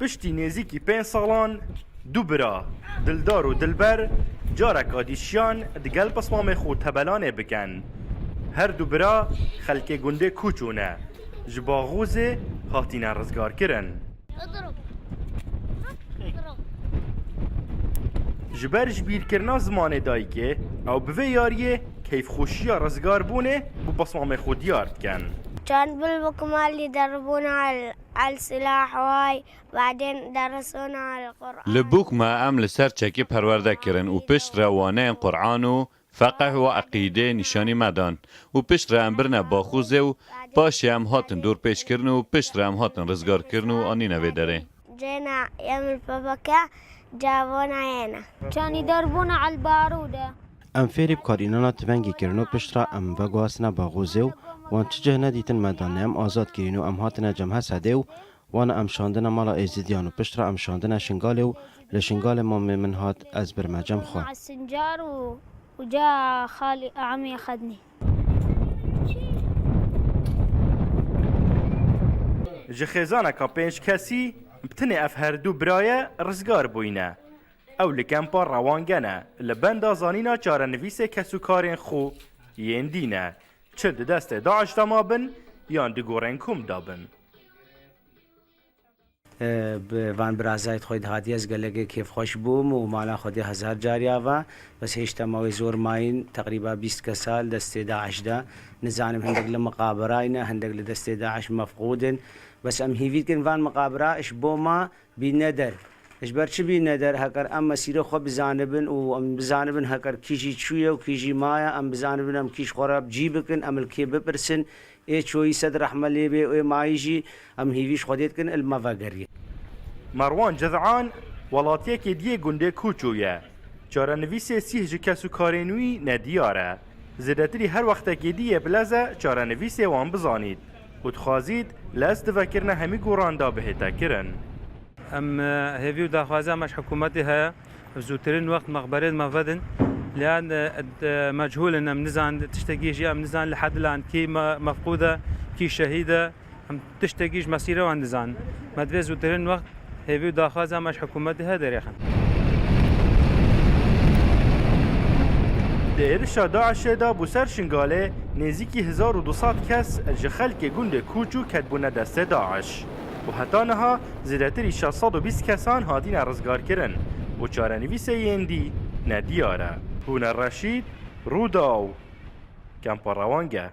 پشتی نێزیکی 5 ساڵان دوو برا دلدار و دلبەر جارێکا دیشیان دگەل پسمامê xwe tebelanê bikin. Her du bira xelkê gundê kûçûne ji Baxûzê hatîne rizgarkirin. Ji ber ji bîrkirina zimanê dayîkê ew bi vê yariyê keyfxweşiya rizgarbûnê bû pesmamê xwe diyar dikin. كان بالبكمال يدربونا على السلاح وهاي بعدين درسونا على القرآن. لبوك ما ام لسر چکی پرورده کرن و پشت روانه قرآن و فقه و عقیده نشانی مدان و پشت را برنه باخوزه و پاشی هم هاتن دور پیش کرن و پشت را هم هاتن رزگار کرن و آنی نوی داره. جينا يوم الفبكة جابونا هنا. كان يدربونا على البارودة. ام فێری بکارینانا تڤەنگی کردن و پشترا ام بەگواستنە باغوزێ و وان چ جهنە دیتن مەدانێ ئەم ئازاد کرین و ئەم هاتنە جەمهە سەدێ و وانە ئەم شاندنە ماڵە ئێزیدیان و پشترا ئەم شاندنە شنگالێ و لە شنگالێ مامێ من هات ئەز برمەجەم خوا. على السنجار وجاء خالي عمي أخذني. Ji xêzaneka 5 kesî bitinê ev her du birayê rizgar bûyne. Ew li kempa rewangene li benda zanîna çarenivîsê kesûkarên xwe yên dîne. Çi di destê Daeş de mabin yan di gorên kum dabin. وان برازایت خۆی هاتی ئەس گەلێکی کێفخۆش بووم و مالا خۆدی هزار جاریاوە بەس هێشتا ماوەی زۆر ماین تقریبا 20 کە سال دەستێ داعشدا نزانم هەندێک لە مقابراینە هەندێک لە دەستێ داعش مەفقودن بەس ئەم هیویتکن وان مقابراش بۆما بینەدەر اش بر چی بینەدەر هەکەر ئەم مەسیرە خۆ بزانبن و ئەم بزانبن هەکەر کیژی چوویە و کیژی مایە ئەم بزانبن ئەم کیش خۆرا بجی بکن ئەملکێ بپرسن ئێ چۆی سەد ڕەحمە لێبێ ئێ مایژی ئەم هیویش خۆدێتکن ئەلمەڤەگەریە. Marwan Cezan welatiyekê diyê gundê Kûçû ye. Çarenivîsê sîh ji kesûkarên wî nediyar e. Zêdetirî her wextekê diyê bileze çarenivîsê wan bizanît. û dixwazît lez divekirine hemî goran da bihête kirin. ام هذه داخوازا مش حكومتي هيا زوترين وقت مقبرين مفدن لان مجهول ان منزان تشتكيش يا منزان لحد الان كي مفقوده كي شهيده هم تشتكيش مسيره وندزان مدري زوترين وقت هذه داخوازا مش حكومتي هيا دريخن Êrişa Daişê da bû ser şingalê nêzîkî 1200 kes ji xelkê gundê Kûçû ketbûne destê Daeş. û heta niha zêdetirî 620 kesan hatîne rizgarkirin û çarenivîsê yên dî nediyar e. Hûn e Reşîd Rûdaw Kempa Rewang e.